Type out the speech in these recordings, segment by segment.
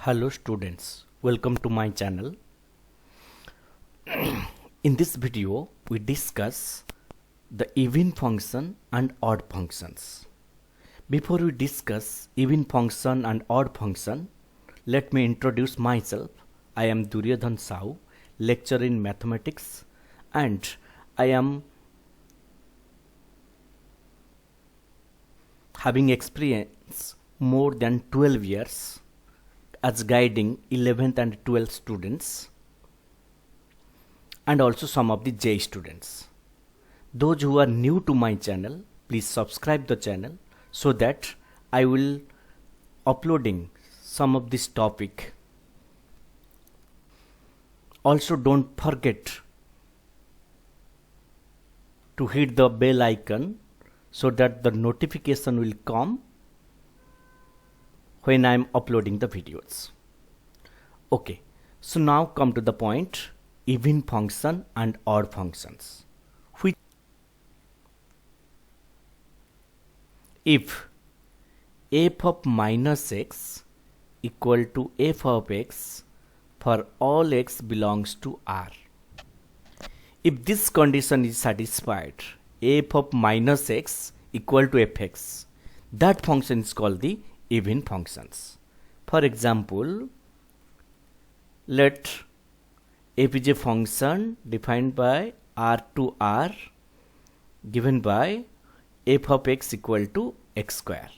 Hello students, welcome to my channel. In this video, we discuss the even function and odd functions. Before we discuss even function and odd function, let me introduce myself. I am Duryadhan Sahoo, lecturer in mathematics, and I am having experience more than 12 years as guiding 11th and 12th students and also some of the JEE students. Those who are new to my channel, please subscribe the channel so that I will uploading some of this topic. Also don't forget to hit the bell icon so that the notification will come when I am uploading the videos. Okay, so now come to the point, even function and odd functions. If f of minus x equal to f of x for all x belongs to R. If this condition is satisfied, f of minus x equal to fx, that function is called the even functions. For example, let f is a function defined by R to R given by f of x equal to x square.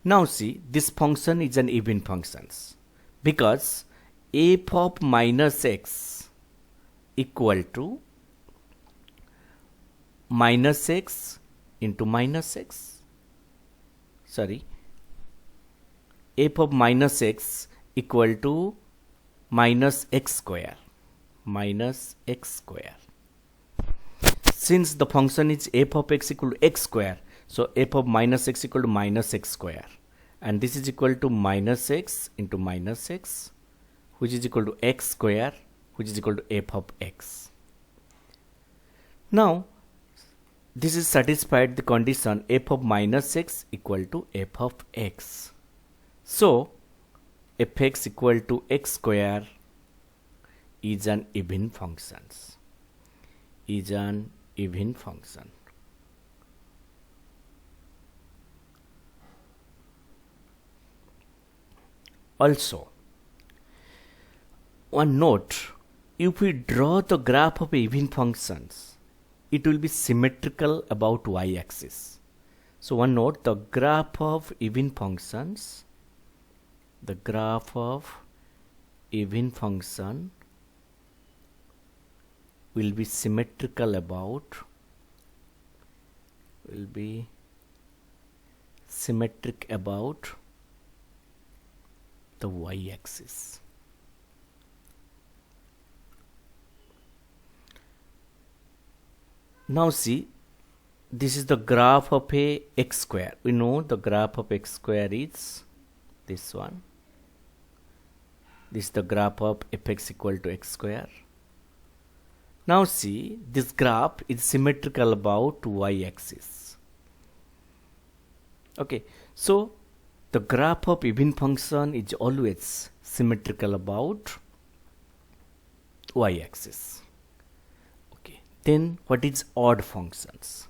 Now see, this function is an even function because f of minus x equal to minus x into minus x. F of minus x equal to minus x square. Since the function is f of x equal to x square, so f of minus x equal to minus x square, and this is equal to minus x into minus x, which is equal to x square, which is equal to f of x. Now this is satisfied the condition f of minus x equal to f of x. So fx equal to x square is an even function. Also, one note, if we draw the graph of even functions, it will be symmetrical about y-axis. So one note, the graph of even functions, will be symmetrical about the y-axis. Now see, this is the graph of a x square. We know the graph of x square is this one. This is the graph of fx equal to x square. Now see, this graph is symmetrical about y-axis. Okay, so the graph of even function is always symmetrical about y-axis. Okay, then what is odd functions?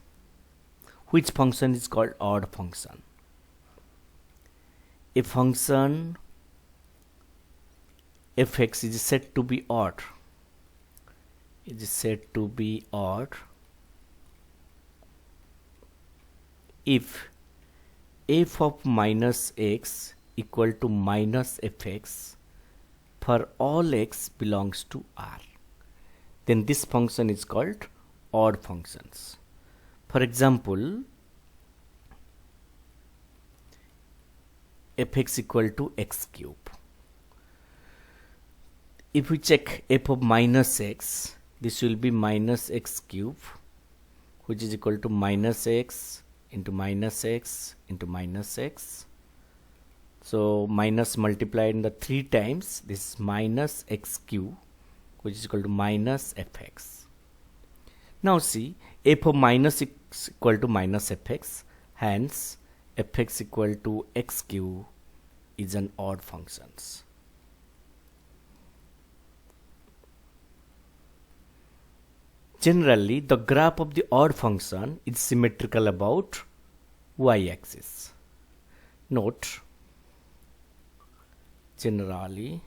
Which function is called odd function? A function fx is said to be odd. If f of minus x equal to minus fx for all x belongs to R, then this function is called odd functions. For example, fx equal to x cube. If we check f of minus x, this will be minus x cube, which is equal to minus x into minus x into minus x. So minus multiplied in the 3 times, this is minus x cube, which is equal to minus fx. Now see, f of minus x equal to minus fx, hence fx equal to x cube is an odd function. Generally, the graph of the odd function is symmetrical about y-axis. Note, generally,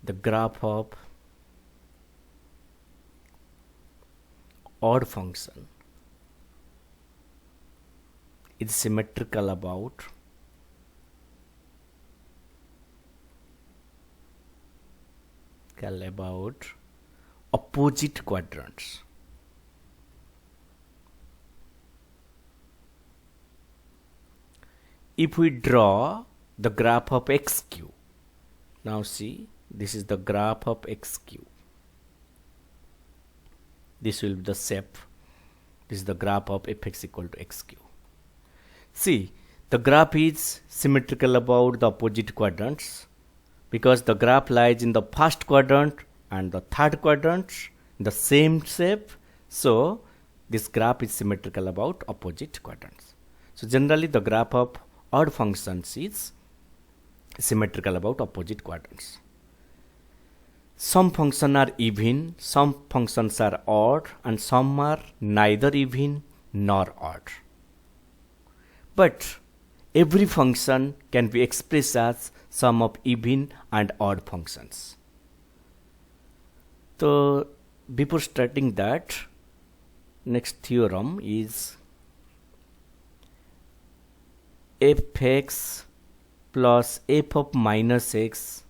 the graph of odd function is symmetrical about opposite quadrants. If we draw the graph of xq, now see, this is the graph of xq. This will be the shape. This is the graph of fx equal to xq. See, the graph is symmetrical about the opposite quadrants because the graph lies in the first quadrant and the third quadrant in the same shape. So this graph is symmetrical about opposite quadrants. So generally the graph of odd functions is symmetrical about opposite quadrants. Some functions are even, some functions are odd, and some are neither even nor odd. But every function can be expressed as sum of even and odd functions. So before starting that, next theorem is fx plus f of minus x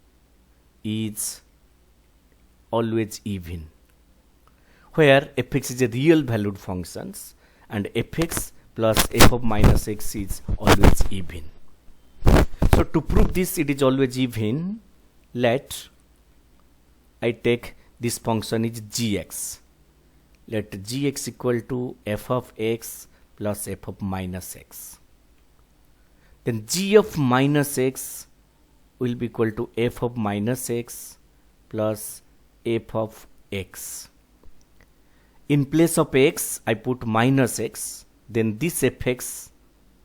is always even, where fx is a real valued functions and fx plus f of minus x is always even. So to prove this it is always even, let I take this function is gx. Let gx equal to f of x plus f of minus x. Then g of minus x will be equal to f of minus x plus f of x. In place of x I put minus x, then this fx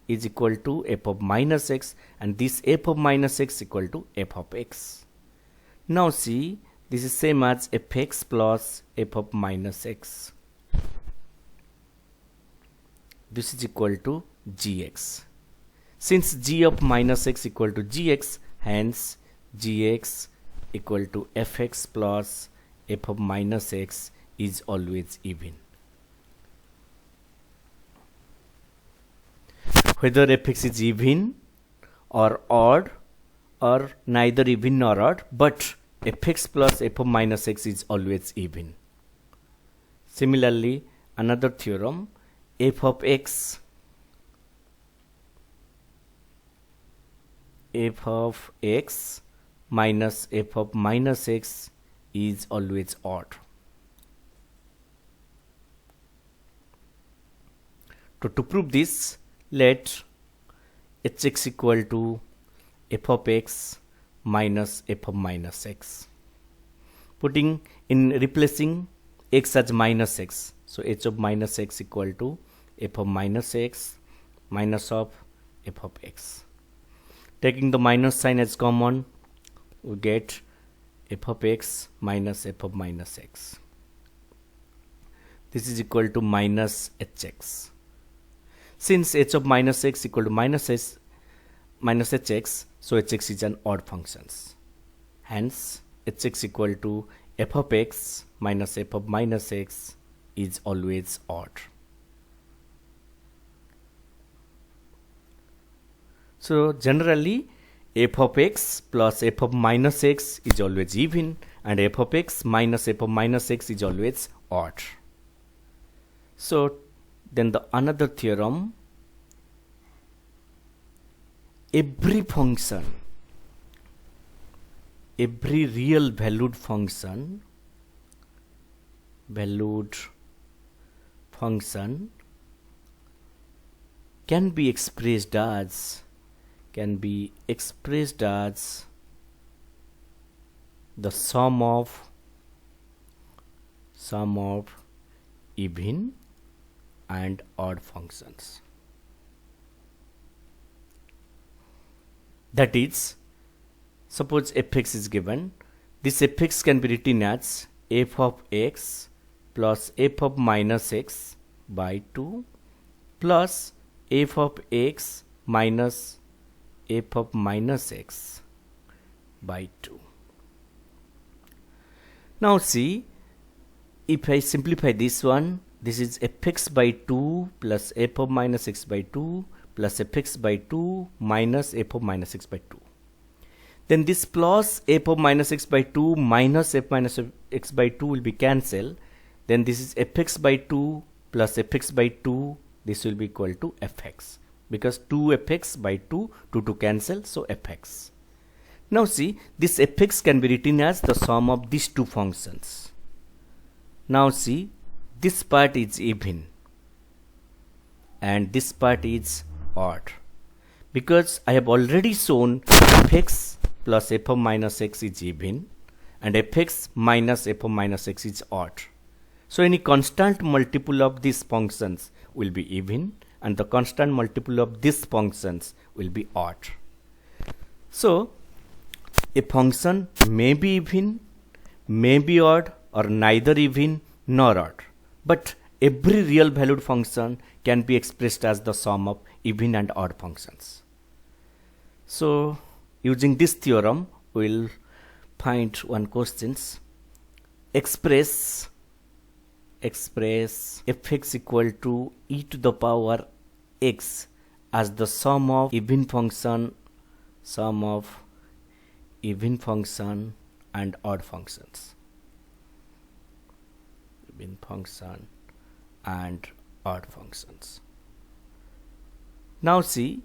is equal to f of minus x and this f of minus x equal to f of x. Now see, this is same as fx plus f of minus x. This is equal to gx. Since g of minus x equal to gx, hence gx equal to fx plus f of minus x is always even. Whether fx is even or odd or neither even nor odd, but fx plus f of minus x is always even. Similarly, another theorem, f of x minus f of minus x is always odd. To prove this, let hx equal to f of x minus f of minus x. Replacing x as minus x. So h of minus x equal to f of minus x minus of f of x. Taking the minus sign as common, we get f of x minus f of minus x. This is equal to minus hx. Since h of minus x equal to minus hx, so hx is an odd function. Hence, hx equal to f of x minus f of minus x is always odd. So generally, f of x plus f of minus x is always even and f of x minus f of minus x is always odd. So then the another theorem, every real valued function can be expressed as the sum of even and odd functions. That is, suppose fx is given. This fx can be written as f of x plus f of minus x by 2 plus f of x minus f of minus x by 2. Now see, if I simplify this one, this is fx by 2 plus f of minus x by 2 plus fx by 2 minus f of minus x by 2. Then this plus f of minus x by 2 minus f minus x by 2 will be cancelled. Then this is fx by 2 plus fx by 2. This will be equal to fx, because 2fx by 2 cancel, so fx. Now see, this fx can be written as the sum of these two functions. Now see, this part is even and this part is odd, because I have already shown fx plus f of minus x is even and fx minus f of minus x is odd. So any constant multiple of these functions will be even and the constant multiple of these functions will be odd. So a function may be even, may be odd, or neither even nor odd, but every real valued function can be expressed as the sum of even and odd functions. So using this theorem, we will find one questions. Express fx equal to e to the power x as the sum of even function and odd functions. Even function and odd functions. Now see,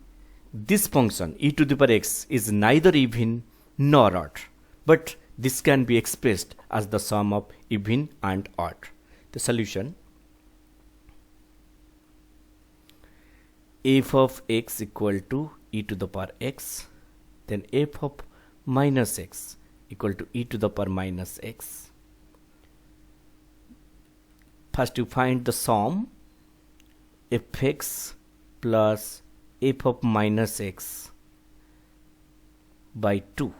this function e to the power x is neither even nor odd, but this can be expressed as the sum of even and odd. The solution: f of x equal to e to the power x, then f of minus x equal to e to the power minus x. First you find the sum fx plus f of minus x by 2,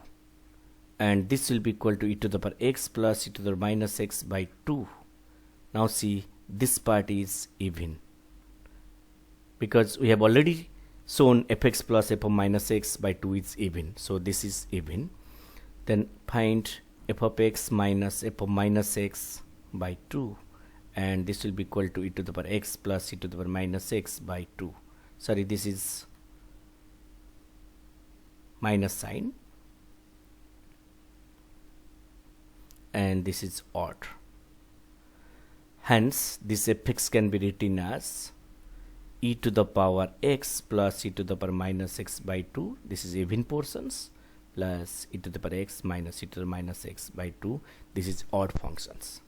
and this will be equal to e to the power x plus e to the minus x by 2. Now see, this part is even, because we have already shown fx plus f of minus x by 2 is even, so this is even. Then find f of x minus f of minus x by 2, and this will be equal to e to the power x plus e to the power minus x by 2. Sorry, this is minus sign, and this is odd. Hence this fx can be written as e to the power x plus e to the power minus x by 2, this is even portions, plus e to the power x minus e to the minus x by 2, this is odd functions.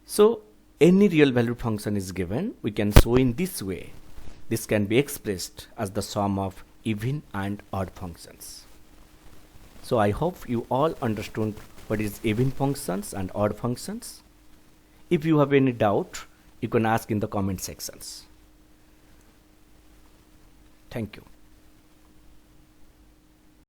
So any real valued function is given, we can show in this way. This can be expressed as the sum of even and odd functions. So I hope you all understood what is even functions and odd functions. If you have any doubt, you can ask in the comment sections. Thank you.